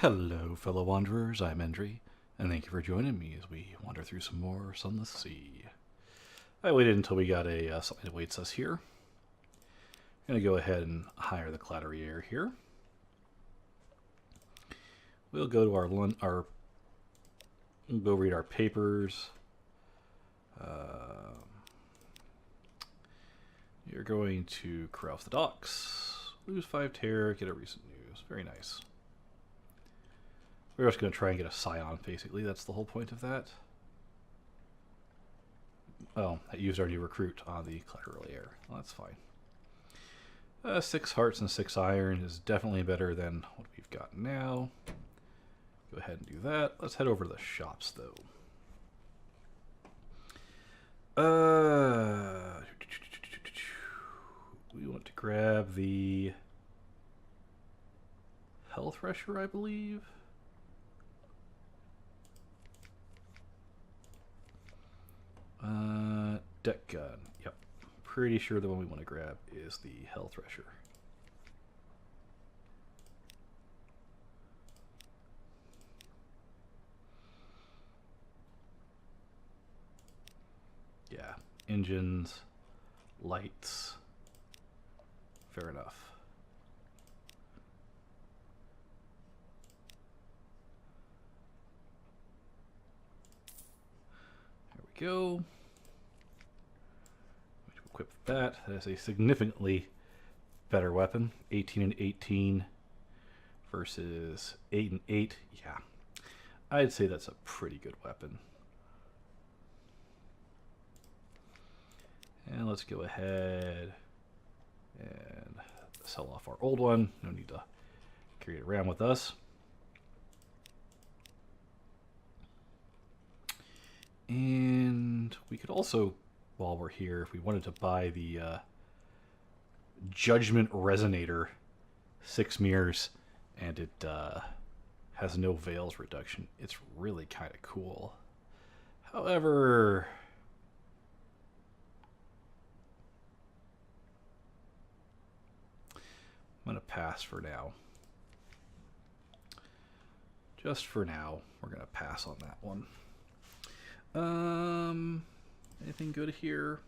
Hello, fellow wanderers. I'm Endri, and thank you for joining me as we wander through some more Sunless Sea. I waited until we got something that awaits us here. I'm going to go ahead and hire the Clatterier here. We'll go to we'll go read our papers. You're going to cross the docks, lose 5 terror, get a recent news. Very nice. We're just going to try and get a scion, basically. That's the whole point of that. Oh, I used our new recruit on the Clatterier. Well, that's fine. 6 hearts and 6 iron is definitely better than what we've got now. Go ahead and do that. Let's head over to the shops, though. We want to grab the Health Thresher, I believe. Deck gun. Yep. Pretty sure the one we want to grab is the Health Thresher. Yeah. Engines. Lights. Fair enough. There we go. Equip that. That is a significantly better weapon. 18 and 18 versus 8 and 8. Yeah. I'd say that's a pretty good weapon. And let's go ahead and sell off our old one. No need to carry it around with us. And we could also, while we're here, if we wanted to buy the Judgment Resonator 6 mirrors, and it has no veils reduction, it's really kind of cool. However, I'm going to pass for now. Just for now, we're going to pass on that one. Anything good here?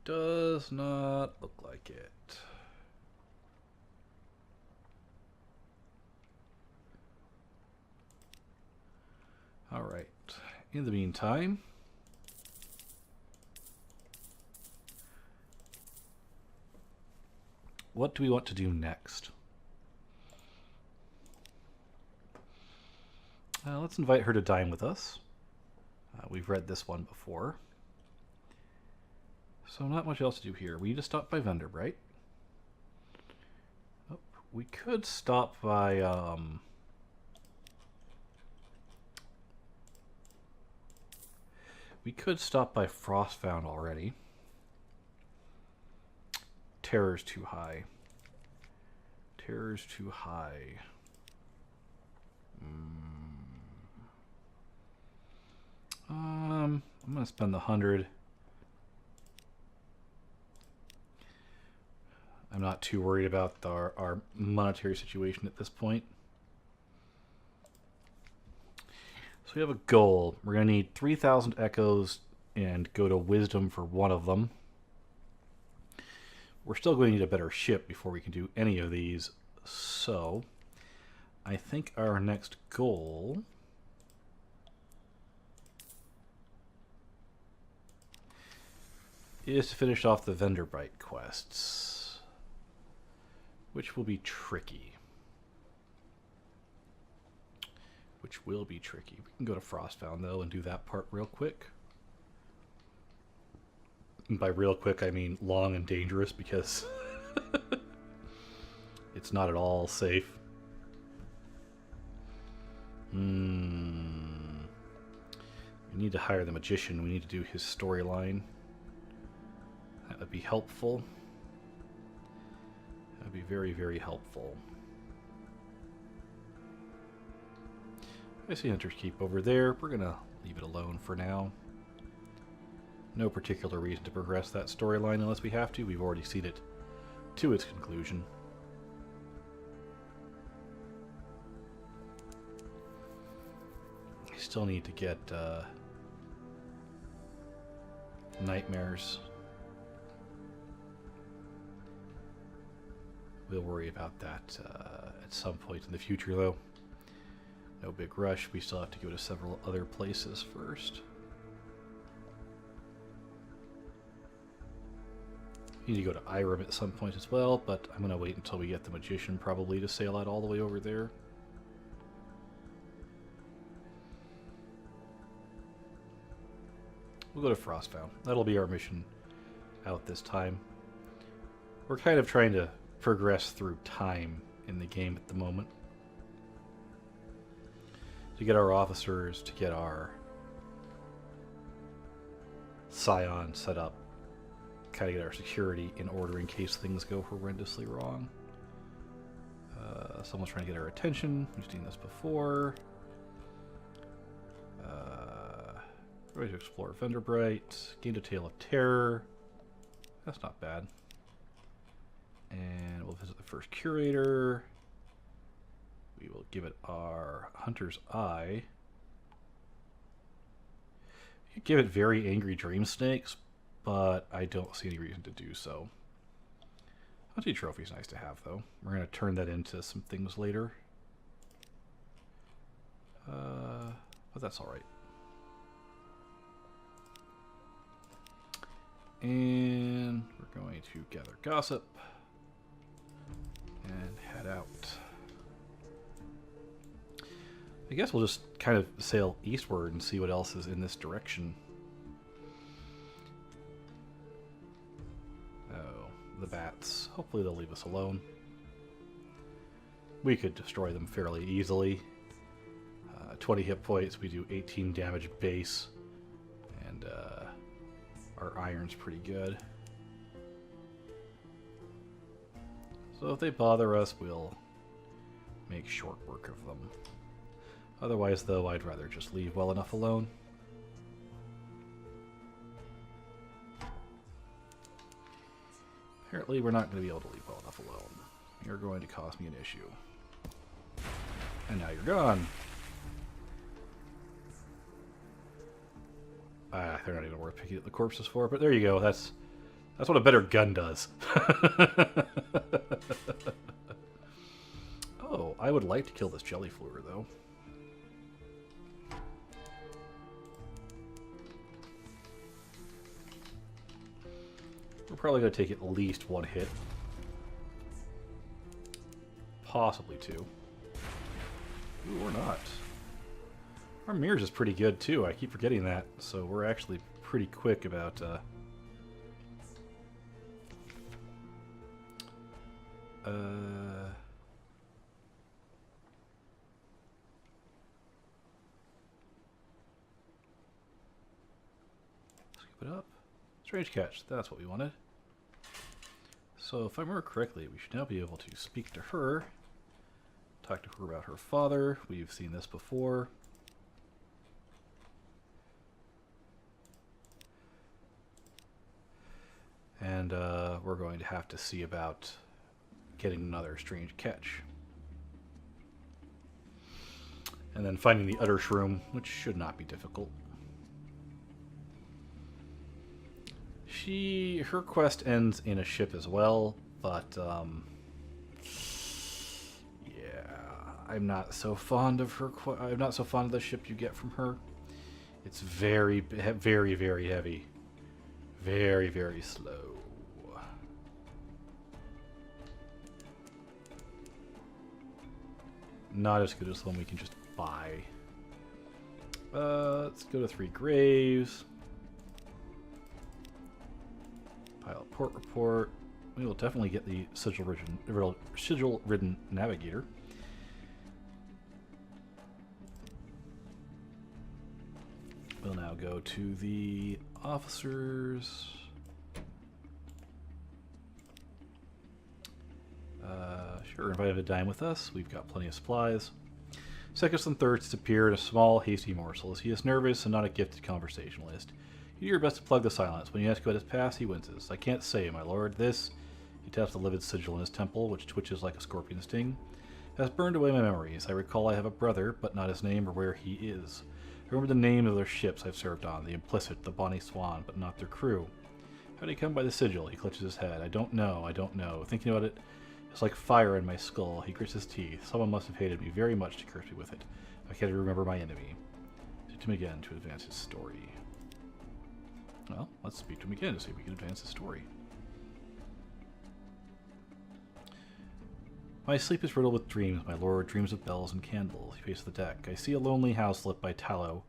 Does not look like it. All right. In the meantime, what do we want to do next? Let's invite her to dine with us. We've read this one before. So not much else to do here. We need to stop by vendor, right? Oh, we could stop by... we could stop by Frostbound already. Terror's too high. Terror's too high. I'm going to spend the 100. I'm not too worried about our monetary situation at this point. So we have a goal. We're going to need 3,000 echoes and go to wisdom for one of them. We're still going to need a better ship before we can do any of these. So I think our next goal is to finish off the vendor bite quests, which will be tricky. We can go to Frostbound though and do that part real quick. And by real quick I mean long and dangerous, because it's not at all safe. We need to hire the magician. We need to do his storyline. That would be helpful. That would be very, very helpful. I see Hunter's Keep over there. We're going to leave it alone for now. No particular reason to progress that storyline unless we have to. We've already seen it to its conclusion. still need to get nightmares. We'll worry about that at some point in the future, though. No big rush. We still have to go to several other places first. We need to go to Irem at some point as well, but I'm going to wait until we get the Magician probably to sail out all the way over there. We'll go to Frostbound. That'll be our mission out this time. We're kind of trying to progress through time in the game at the moment. To get our officers, to get our Scion set up, kind of get our security in order in case things go horrendously wrong. Someone's trying to get our attention. We've seen this before. Ready to explore Venderbright. Gained a Tale of Terror. That's not bad. And we'll visit the first curator. We will give it our Hunter's Eye. You could give it Very Angry Dream Snakes, but I don't see any reason to do so. Hunting Trophy's nice to have, though. We're going to turn that into some things later. But that's alright. And we're going to gather gossip and head out. I guess we'll just kind of sail eastward and see what else is in this direction. Oh, the bats. Hopefully they'll leave us alone. We could destroy them fairly easily. 20 hit points, we do 18 damage base, and our iron's pretty good. So if they bother us, we'll make short work of them. Otherwise, though, I'd rather just leave well enough alone. Apparently, we're not going to be able to leave well enough alone. You're going to cause me an issue. And now you're gone. They're not even worth picking up the corpses for, but there you go. That's what a better gun does. Oh, I would like to kill this jelly fluer, though. We're probably going to take at least one hit. Possibly two. Ooh, or not. Our mirrors is pretty good, too. I keep forgetting that. So we're actually pretty quick about... Scoop it up. Strange catch. That's what we wanted. So if I remember correctly, we should now be able to speak to her. Talk to her about her father. We've seen this before. And we're going to have to see about getting another strange catch. And then finding the Utter Shroom, which should not be difficult. Her quest ends in a ship as well, but yeah, I'm not so fond of her. I'm not so fond of the ship you get from her. It's very, very, very heavy, very, very slow. Not as good as the one we can just buy. Let's go to 3 graves. Pilot port report. We will definitely get the sigil-ridden navigator. We'll now go to the officers. Sure, invite him to dine with us. We've got plenty of supplies. Seconds and thirds disappear in a small, hasty morsels. He is nervous and not a gifted conversationalist. You do your best to plug the silence. When you ask about his past, he winces. I can't say, my lord. This, he taps the livid sigil in his temple, which twitches like a scorpion's sting, has burned away my memories. I recall I have a brother, but not his name or where he is. remember the name of their ships I've served on, the Implicit, the Bonnie Swan, but not their crew. How did he come by the sigil? He clutches his head. I don't know. Thinking about it, it's like fire in my skull. He grits his teeth. Someone must have hated me very much to curse me with it. I can't remember my enemy. Speak to him again to advance his story. Well, let's speak to him again to see if we can advance his story. My sleep is riddled with dreams. My lord dreams of bells and candles. He faces the deck. I see a lonely house lit by tallow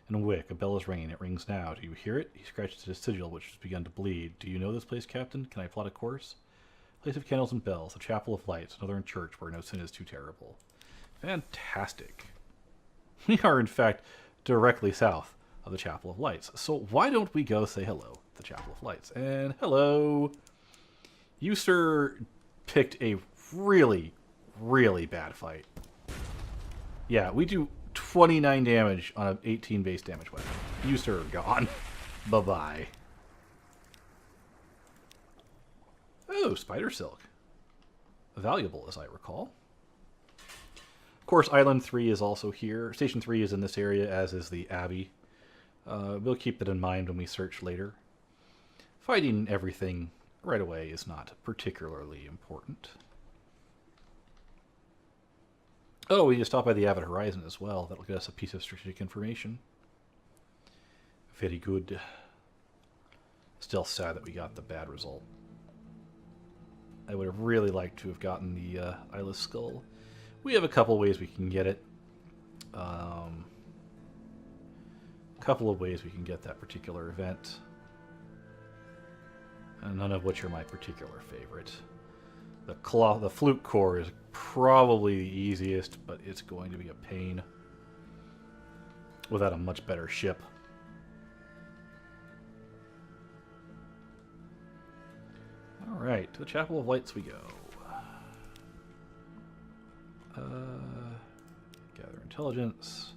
and a wick. A bell is ringing. It rings now. Do you hear it? He scratches at his sigil, which has begun to bleed. Do you know this place, Captain? Can I plot a course? Place of candles and bells. The chapel of lights. A northern church where no sin is too terrible. Fantastic. We are, in fact, directly south of the Chapel of Lights. So why don't we go say hello to the Chapel of Lights? And hello. You, sir, picked a really, really bad fight. Yeah, we do 29 damage on an 18 base damage weapon. You, sir, are gone. Bye-bye. Oh, spider silk. Valuable, as I recall. Of course, Island 3 is also here. Station 3 is in this area, as is the Abbey. We'll keep that in mind when we search later. Fighting everything right away is not particularly important. Oh, we just stopped by the Avid Horizon as well. That'll get us a piece of strategic information. Very good. Still sad that we got the bad result. I would have really liked to have gotten the Eyeless Skull. We have a couple ways we can get it. Couple of ways we can get that particular event. And none of which are my particular favorite. The flute core is probably the easiest, but it's going to be a pain without a much better ship. Alright, to the Chapel of Lights we go. Gather intelligence.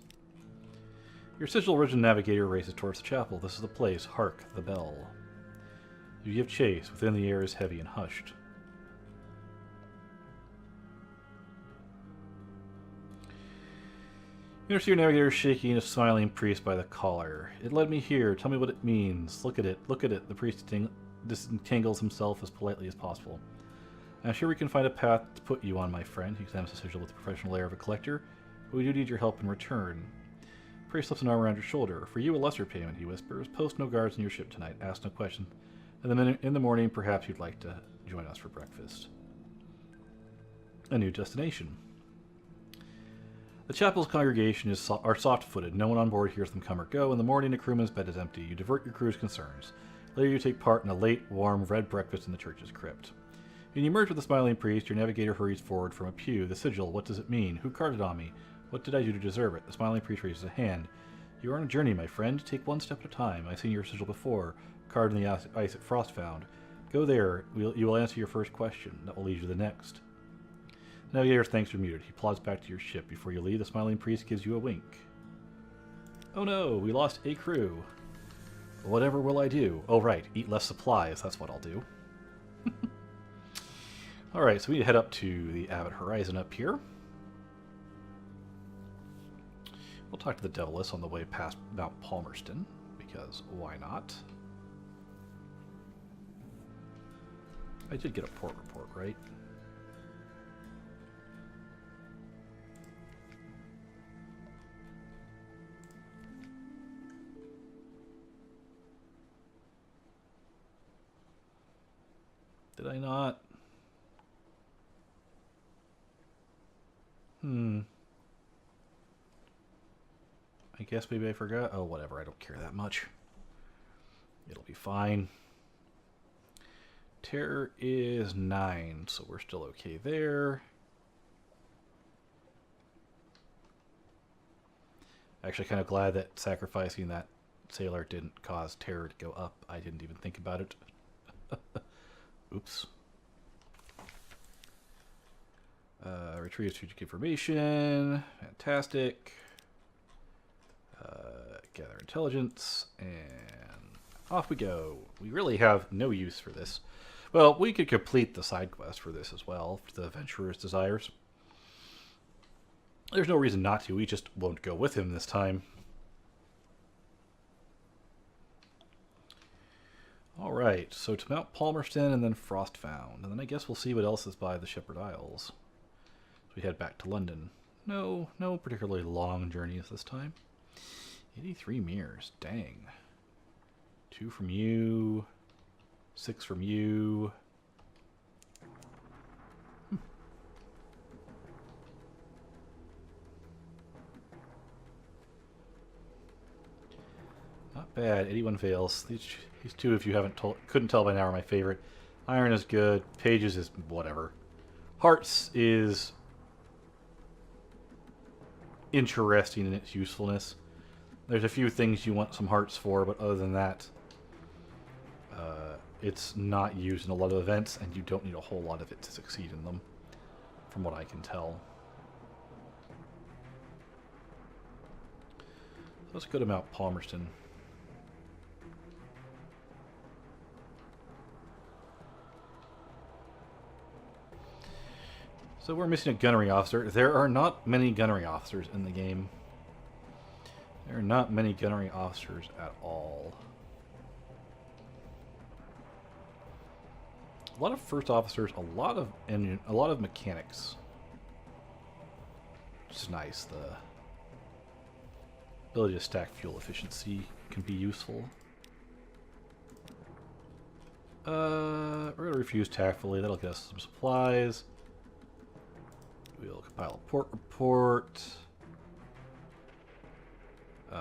Your sigil origin navigator races towards the chapel. This is the place. Hark, the bell. You give chase. Within the air is heavy and hushed. You see your navigator shaking a smiling priest by the collar. It led me here. Tell me what it means. Look at it. Look at it. The priest disentangles himself as politely as possible. I'm sure we can find a path to put you on, my friend. He examines the sigil with the professional air of a collector. But we do need your help in return. Priest slips an arm around your shoulder. For you, a lesser payment, he whispers. Post no guards in your ship tonight. Ask no questions. And then in the morning, perhaps you'd like to join us for breakfast. A new destination. The chapel's congregation are soft-footed. No one on board hears them come or go. In the morning, a crewman's bed is empty. You divert your crew's concerns. Later, you take part in a late, warm, red breakfast in the church's crypt. When you emerge with the smiling priest, your navigator hurries forward from a pew. The sigil, what does it mean? Who carved it on me? What did I do to deserve it? The smiling priest raises a hand. You are on a journey, my friend. Take one step at a time. I've seen your sigil before, carved in the ice at Frostfound. Go there. You will answer your first question. That will lead you to the next. The navigator's thanks are muted. He plods back to your ship. Before you leave, the smiling priest gives you a wink. Oh no, we lost a crew. Whatever will I do? Oh right, eat less supplies. That's what I'll do. Alright, so we need to head up to the Avid Horizon up here. We'll talk to the Deviless on the way past Mount Palmerston, because why not? I did get a port report, right? Did I not? I guess maybe I forgot. Oh, whatever. I don't care that much. It'll be fine. Terror is 9, so we're still okay there. Actually, kind of glad that sacrificing that sailor didn't cause terror to go up. I didn't even think about it. Oops. Retrieve strategic information. Fantastic. Gather intelligence. And off we go. We really have no use for this. Well, we could complete the side quest for this as well, for the adventurer's desires. There's no reason not to. We just won't go with him this time. Alright, so to Mount Palmerston and then Frostfound. And then I guess we'll see what else is by the Shepherd Isles. So we head back to London. No particularly long journeys this time. 83 mirrors, dang. 2 from you. 6 from you. Not bad. 81 fails. These two, if you couldn't tell by now, are my favorite. Iron is good. Pages is whatever. Hearts is interesting in its usefulness. There's a few things you want some hearts for, but other than that, it's not used in a lot of events, and you don't need a whole lot of it to succeed in them, from what I can tell. Let's go to Mount Palmerston. So we're missing a gunnery officer. There are not many gunnery officers in the game. There are not many gunnery officers at all. A lot of first officers, a lot of engine, a lot of mechanics. Which is nice. The ability to stack fuel efficiency can be useful. We're gonna refuse tactfully. That'll get us some supplies. We'll compile a port report. I'm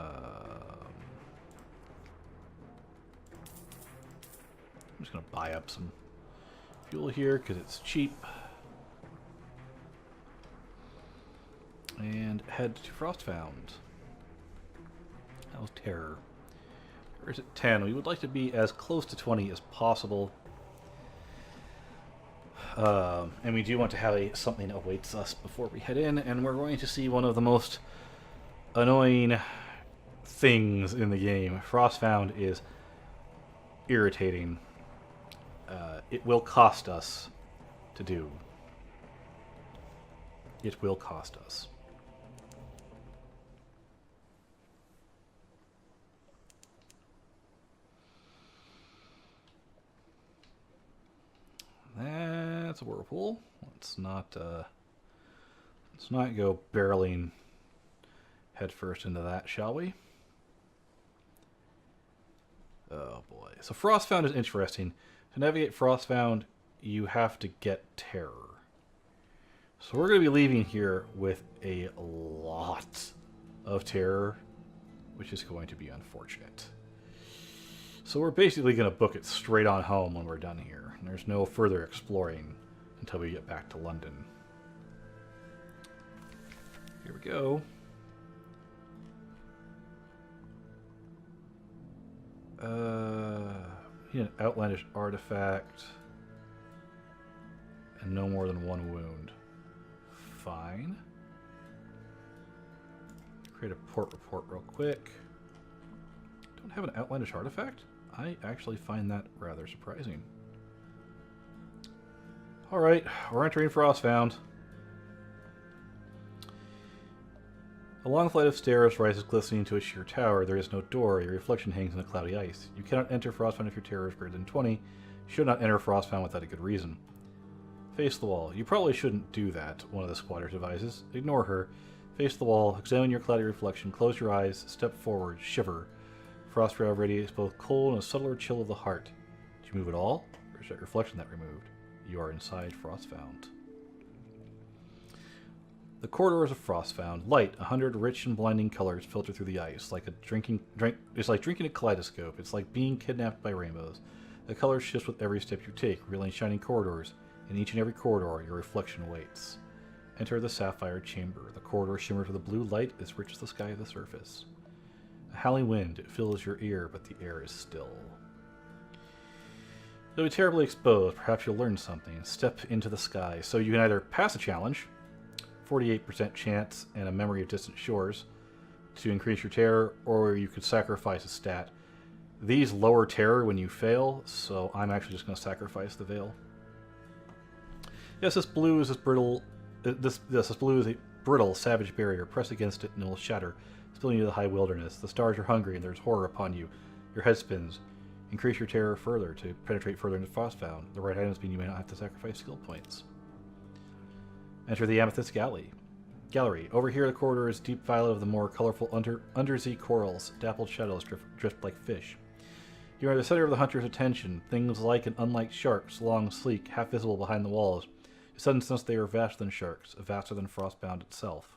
just going to buy up some fuel here because it's cheap. And head to Frostfound. How's Terror? Terror's at 10. We would like to be as close to 20 as possible. And we do want to have something awaits us before we head in, and we're going to see one of the most annoying things in the game. Frostfound is irritating. It will cost us to do. It will cost us. That's a whirlpool. Let's not go barreling headfirst into that, shall we? Oh boy. So Frostfound is interesting. To navigate Frostfound, you have to get Terror. So we're going to be leaving here with a lot of Terror, which is going to be unfortunate. So we're basically going to book it straight on home when we're done here. And there's no further exploring until we get back to London. Here we go. Need an outlandish artifact. And no more than 1 wound. Fine. Create a port report real quick. Don't have an outlandish artifact? I actually find that rather surprising. Alright, we're entering Frostfound. A long flight of stairs rises glistening to a sheer tower. There is no door. Your reflection hangs in the cloudy ice. You cannot enter Frostfound if your terror is greater than 20. You should not enter Frostfound without a good reason. Face the wall. You probably shouldn't do that, one of the squatters advises. Ignore her. Face the wall. Examine your cloudy reflection. Close your eyes. Step forward. Shiver. Frost rail radiates both cold and a subtler chill of the heart. Did you move at all? Or is that reflection that removed? You are inside Frostfound. The corridors of Frostfound. Light, 100 rich and blinding colors filter through the ice, like it's like drinking a kaleidoscope. It's like being kidnapped by rainbows. The colors shift with every step you take, revealing shining corridors. In each and every corridor, your reflection waits. Enter the sapphire chamber. The corridor shimmers with a blue light as rich as the sky of the surface. A howling wind, it fills your ear, but the air is still. You'll be terribly exposed. Perhaps you'll learn something. Step into the sky. So you can either pass a challenge, 48% chance, and a memory of distant shores to increase your terror, or you could sacrifice a stat. These lower terror when you fail, so I'm actually just going to sacrifice the veil. Yes, this blue is brittle. This blue is a brittle, savage barrier. Press against it, and it will shatter, spilling into the high wilderness. The stars are hungry, and there's horror upon you. Your head spins. Increase your terror further to penetrate further into Frostbound. The right items mean you may not have to sacrifice skill points. Enter the Amethyst Gallery. Over here, the corridor is deep violet of the more colorful undersea corals. Dappled shadows drift like fish. You are the center of the hunter's attention. Things like and unlike sharks, long, sleek, half visible behind the walls. You suddenly sense they are vaster than sharks, vaster than Frostbound itself.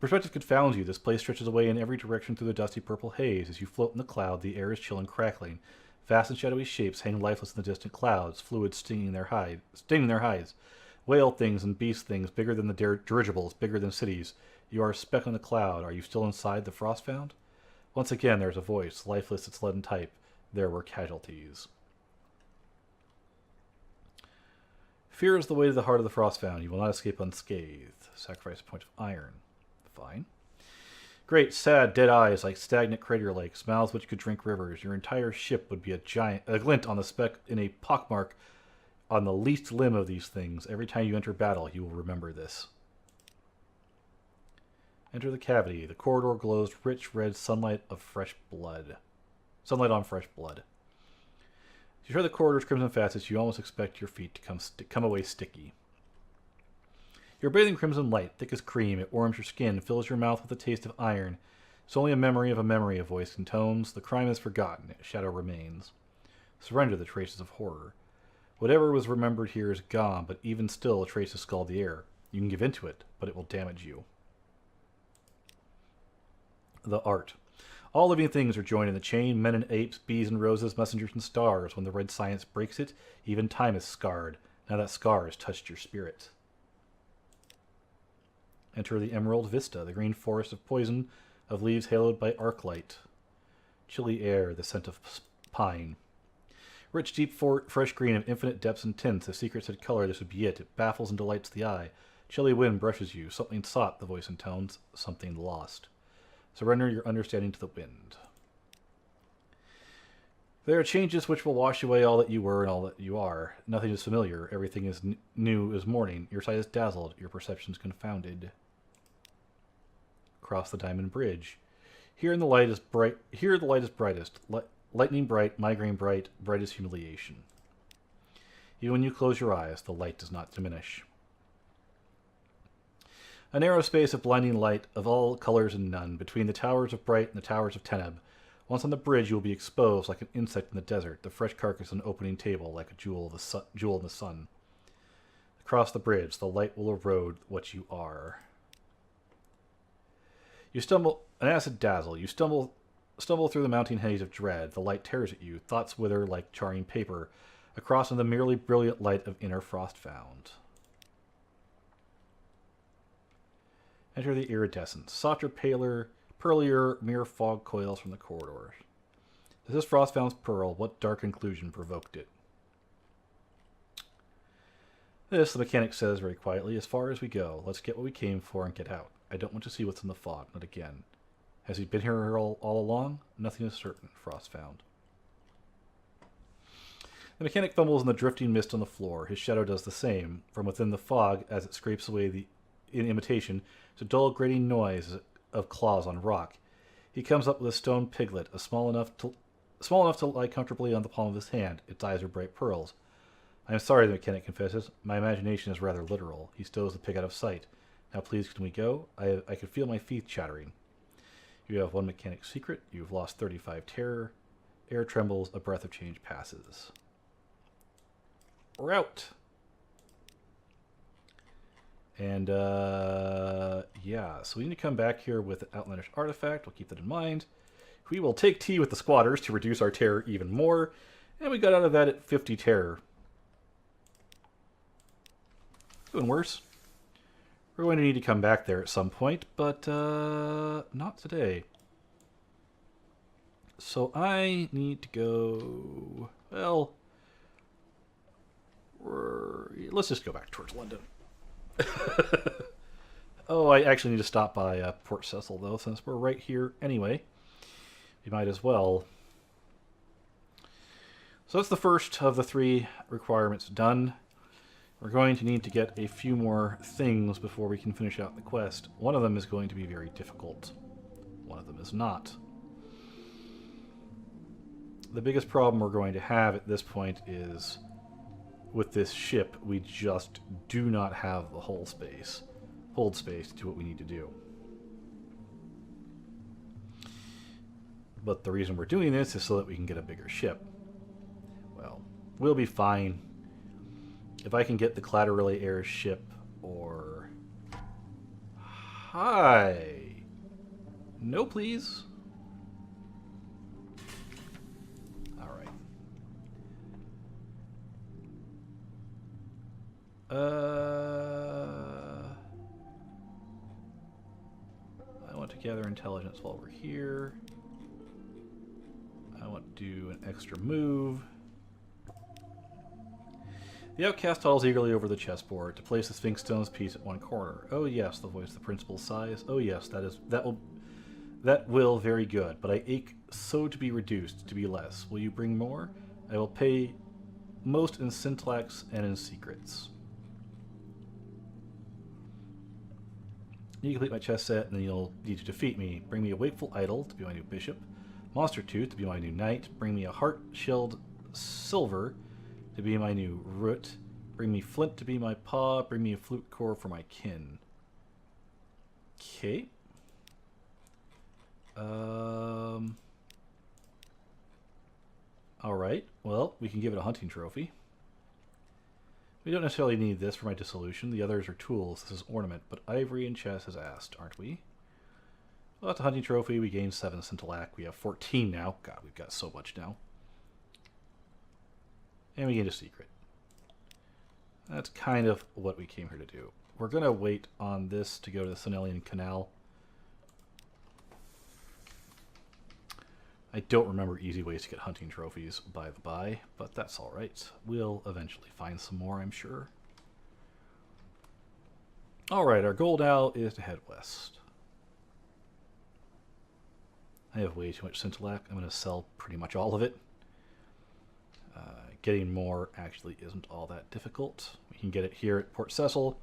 Perspective confounds you. This place stretches away in every direction through the dusty purple haze. As you float in the cloud, the air is chill and crackling. Vast and shadowy shapes hang lifeless in the distant clouds, fluids stinging their hides. Whale things and beast things, bigger than the dirigibles, bigger than cities. You are a speck on the cloud. Are you still inside the Frostbound? Once again, there's a voice, lifeless its leaden type. There were casualties. Fear is the way to the heart of the Frostbound. You will not escape unscathed. Sacrifice a point of iron. Fine. Great, sad, dead eyes like stagnant crater lakes, mouths which could drink rivers. Your entire ship would be a glint on the speck in a pockmark on the least limb of these things. Every time you enter battle, you will remember this. Enter the cavity. The corridor glows rich red sunlight of fresh blood. Sunlight on fresh blood. As you tread the corridor's crimson facets, you almost expect your feet to come away sticky. You're bathing crimson light, thick as cream. It warms your skin, fills your mouth with the taste of iron. It's only a memory, a voice intones. The crime is forgotten. Its shadow remains. Surrender the traces of horror. Whatever was remembered here is gone, but even still a trace has scald the air. You can give in to it, but it will damage you. The art. All living things are joined in the chain, men and apes, bees and roses, messengers and stars. When the red science breaks it, even time is scarred. Now that scar has touched your spirit. Enter the Emerald Vista, the green forest of poison, of leaves haloed by arc light. Chilly air, the scent of pine. Rich, deep, fresh green of infinite depths and tints. If secrets had color, this would be it. It baffles and delights the eye. Chilly wind brushes you. Something sought, the voice intones. Something lost. Surrender your understanding to the wind. There are changes which will wash away all that you were and all that you are. Nothing is familiar. Everything is new as morning. Your sight is dazzled. Your perceptions confounded. Cross the diamond bridge. Here the light is brightest. Lightning bright, migraine bright, bright as humiliation. Even when you close your eyes, the light does not diminish. A narrow space of blinding light, of all colors and none, between the towers of Bright and the towers of Teneb. Once on the bridge, you will be exposed like an insect in the desert, the fresh carcass on an opening table like a jewel in the sun. Across the bridge, the light will erode what you are. You stumble, an acid dazzle. You stumble through the mounting haze of dread. The light tears at you. Thoughts wither like charring paper. Across in the merely brilliant light of inner Frostbound. Enter the iridescence. Softer, paler, pearlier, mere fog coils from the corridors. This is Frostbound's pearl. What dark conclusion provoked it? This, the mechanic says very quietly, as far as we go. Let's get what we came for and get out. I don't want to see what's in the fog, not again. Has he been here all along? Nothing is certain, Frostbound. The mechanic fumbles in the drifting mist on the floor. His shadow does the same. From within the fog, as it scrapes away in imitation, it's a dull grating noise of claws on rock. He comes up with a stone piglet, small enough to lie comfortably on the palm of his hand. Its eyes are bright pearls. I am sorry, the mechanic confesses. My imagination is rather literal. He stows the pig out of sight. Now please, can we go? I can feel my teeth chattering. You have one mechanic secret. You've lost 35 terror. Air trembles. A breath of change passes. We're out. And, yeah. So we need to come back here with the Outlandish Artifact. We'll keep that in mind. We will take tea with the squatters to reduce our terror even more. And we got out of that at 50 terror. Doing worse. We're going to need to come back there at some point, but not today. So I need to go... Well, let's just go back towards London. Oh, I actually need to stop by Port Cecil, though, since we're right here anyway. We might as well. So that's the first of the 3 requirements done. We're going to need to get a few more things before we can finish out the quest. One of them is going to be very difficult. One of them is not. The biggest problem we're going to have at this point is with this ship, we just do not have the hold space to do what we need to do. But the reason we're doing this is so that we can get a bigger ship. Well, we'll be fine. If I can get the Collateral Air ship or... Hi! No, please. Alright. I want to gather intelligence while we're here. I want to do an extra move. The outcast toddles eagerly over the chessboard to place the Sphinx Stone's piece at one corner. Oh yes, the voice of the principal sighs. Oh yes, that will very good, but I ache so to be reduced, to be less. Will you bring more? I will pay most in syntax and in secrets. You complete my chess set, and then you'll need to defeat me. Bring me a Wakeful Idol to be my new bishop. Monster Tooth to be my new knight. Bring me a Heart Shelled Silver to be my new root. Bring me Flint to be my paw. Bring me a Flute Core for my kin. Okay. Alright, well, we can give it a hunting trophy. We don't necessarily need this for my dissolution. The others are tools. This is ornament, but Ivory and Chess has asked, aren't we? Well, that's a hunting trophy. We gained 7 Scintillac. We have 14 now. God, we've got so much now. And we gained a secret. That's kind of what we came here to do. We're going to wait on this to go to the Senelian Canal. I don't remember easy ways to get hunting trophies, by the by, but that's alright. We'll eventually find some more, I'm sure. Alright, our goal now is to head west. I have way too much Scintillac. I'm going to sell pretty much all of it. Getting more actually isn't all that difficult. We can get it here at Port Cecil.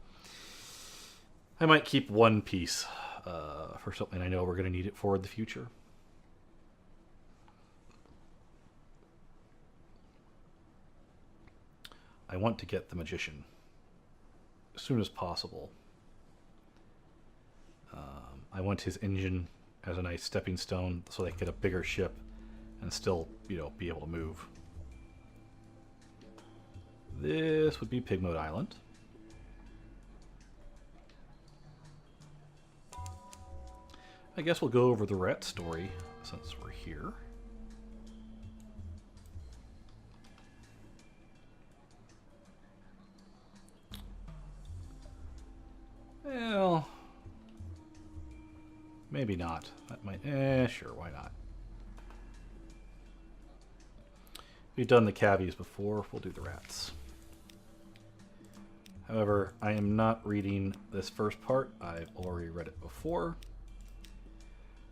I might keep one piece for something I know we're going to need it for in the future. I want to get the Magician as soon as possible. I want his engine as a nice stepping stone so they can get a bigger ship and still, you know, be able to move. This would be Pigmode Island. I guess we'll go over the rat story since we're here. Well, maybe not. That might, sure, why not? We've done the cavies before, we'll do the rats. However, I am not reading this first part. I've already read it before.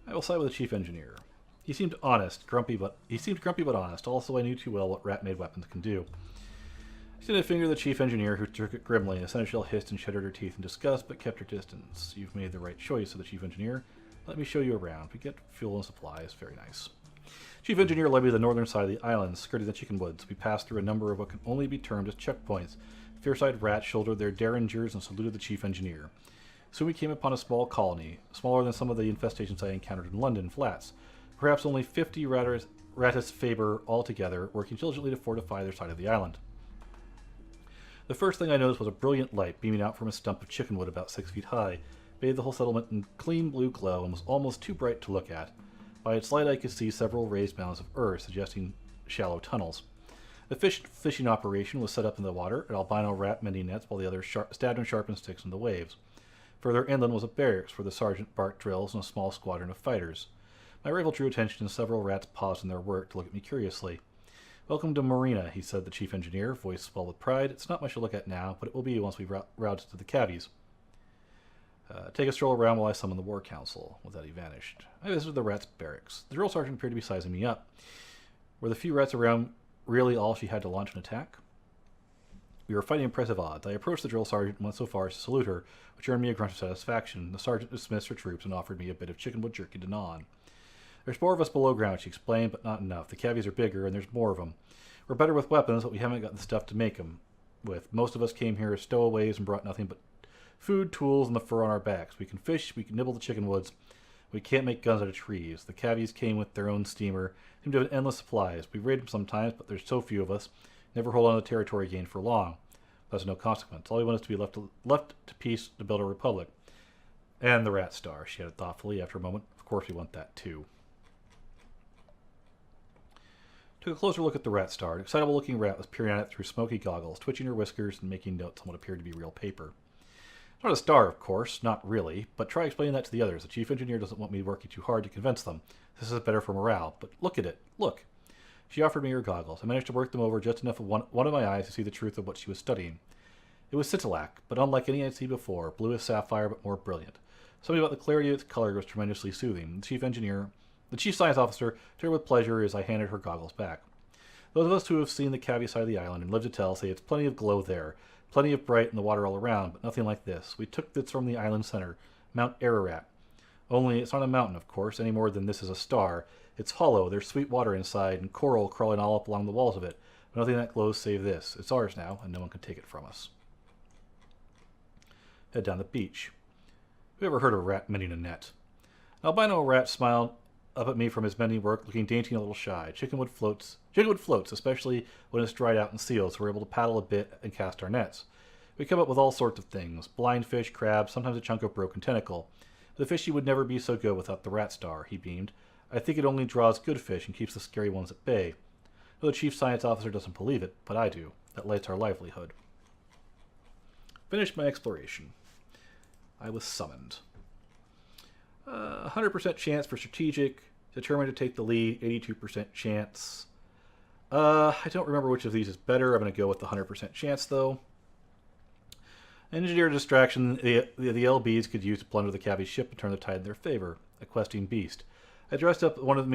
I will side with the chief engineer. He seemed grumpy but honest. Also, I knew too well what rat-made weapons can do. I extended a finger to the chief engineer, who took it grimly. The seneschal hissed and shuddered her teeth in disgust, but kept her distance. You've made the right choice, said the chief engineer. Let me show you around. We get fuel and supplies. Very nice. Chief engineer led me to the northern side of the island, skirting the chicken woods. We passed through a number of what can only be termed as checkpoints. Fierce-eyed rats shouldered their derringers and saluted the chief engineer. Soon we came upon a small colony, smaller than some of the infestations I encountered in London flats. Perhaps only 50 Ratus Faber altogether, working diligently to fortify their side of the island. The first thing I noticed was a brilliant light beaming out from a stump of chickenwood about 6 feet high, bathed the whole settlement in clean blue glow, and was almost too bright to look at. By its light I could see several raised mounds of earth, suggesting shallow tunnels. The fishing operation was set up in the water, an albino rat mending nets while the others stabbed and sharpened sticks in the waves. Further inland was a barracks where the sergeant barked drills and a small squadron of fighters. My rifle drew attention and several rats paused in their work to look at me curiously. Welcome to Marina, he said, the chief engineer, voice swelled with pride. It's not much to look at now, but it will be once we route to the cavies. Take a stroll around while I summon the war council. With that, he vanished. I visited the rats' barracks. The drill sergeant appeared to be sizing me up. Were the few rats around really all she had to launch an attack? We were fighting impressive odds. I approached the drill sergeant and went so far as to salute her, which earned me a grunt of satisfaction. The sergeant dismissed her troops and offered me a bit of chickenwood jerky to gnaw on. There's more of us below ground, she explained, but not enough. The cavies are bigger, and there's more of them. We're better with weapons, but we haven't got the stuff to make them with. Most of us came here as stowaways and brought nothing but food, tools, and the fur on our backs. We can fish, we can nibble the chicken woods. We can't make guns out of trees. The cavies came with their own steamer, seem to have endless supplies. We raid them sometimes, but there's so few of us. Never hold on to territory gained for long. That's no consequence. All we want is to be left to peace to build a republic. And the rat star, she added thoughtfully after a moment. Of course we want that too. Took a closer look at the rat star. An excitable-looking rat was peering at it through smoky goggles, twitching her whiskers and making notes on what appeared to be real paper. It's not a star, of course, not really, but try explaining that to the others. The chief engineer doesn't want me working too hard to convince them. This is better for morale, but look at it. Look. She offered me her goggles. I managed to work them over just enough of one of my eyes to see the truth of what she was studying. It was scintillac, but unlike any I'd seen before, blue as sapphire but more brilliant. Something about the clarity of its color was tremendously soothing. The chief science officer turned with pleasure as I handed her goggles back. Those of us who have seen the cavi side of the island and lived to tell say it's plenty of glow there, plenty of bright in the water all around, but nothing like this. We took this from the island center, Mount Ararat. Only it's not a mountain, of course, any more than this is a star. It's hollow, there's sweet water inside, and coral crawling all up along the walls of it. But nothing that glows save this. It's ours now, and no one can take it from us. Head down the beach. Who ever heard of a rat mending a net? An albino rat smiled up at me from his mending work, looking dainty and a little shy. Chickenwood floats, especially when it's dried out and sealed, so we're able to paddle a bit and cast our nets. We come up with all sorts of things. Blind fish, crabs, sometimes a chunk of broken tentacle. The fishy would never be so good without the rat star, he beamed. I think it only draws good fish and keeps the scary ones at bay. No, the chief science officer doesn't believe it, but I do. That lights our livelihood. Finished my exploration. I was summoned. 100% chance for strategic. Determined to take the lead. 82% chance. I don't remember which of these is better. I'm going to go with the 100% chance, though. Engineer distraction the LBs could use to plunder the cavi's ship and turn the tide in their favor. A questing beast. I dressed up one of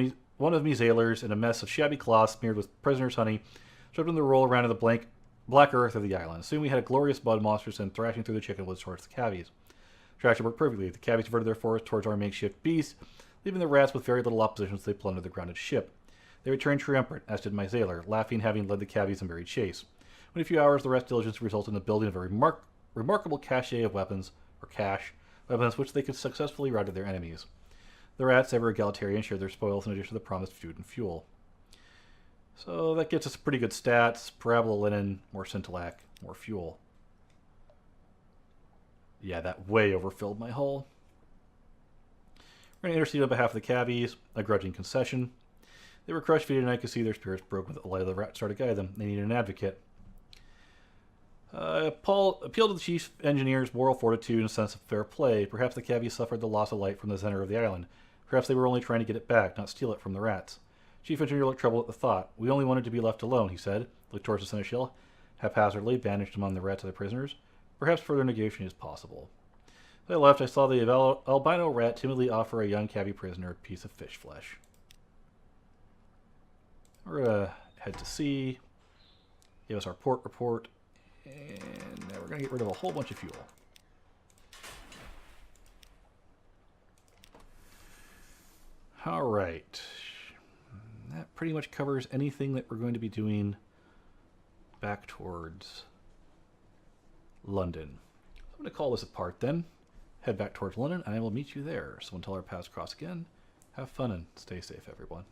me sailors in a mess of shabby cloth smeared with prisoner's honey, shoved them to roll around in the black earth of the island. Soon we had a glorious mud monster sent thrashing through the chickenwoods towards the cavies. Traction worked perfectly. The cavies diverted their force towards our makeshift beast, leaving the rats with very little opposition as they plundered the grounded ship. They returned triumphant, as did my sailor, laughing, having led the cavies in merry chase. Within a few hours, the rats' diligence resulted in the building of a remarkable cache of weapons, weapons which they could successfully rout to their enemies. The rats, ever egalitarian, shared their spoils in addition to the promised food and fuel. So that gets us pretty good stats. Parabola linen, more scintillac, more fuel. Yeah, that way overfilled my hull. We're going to intercede on behalf of the cavies, a grudging concession. They were crushed, defeated, and I could see their spirits broken with the light of the rat star to guide them. They needed an advocate. Paul appealed to the chief engineer's moral fortitude and a sense of fair play. Perhaps the cavies suffered the loss of light from the center of the island. Perhaps they were only trying to get it back, not steal it from the rats. Chief engineer looked troubled at the thought. We only wanted to be left alone, he said. Looked towards the seneschal, haphazardly bandaged among the rats of the prisoners. Perhaps further negotiation is possible. As I left, I saw the albino rat timidly offer a young cavi prisoner a piece of fish flesh. We're going to head to sea, give us our port report, and now we're going to get rid of a whole bunch of fuel. All right. That pretty much covers anything that we're going to be doing back towards London. So I'm going to call this a part then. Head back towards London, and I will meet you there. So until our paths cross again, have fun and stay safe, everyone.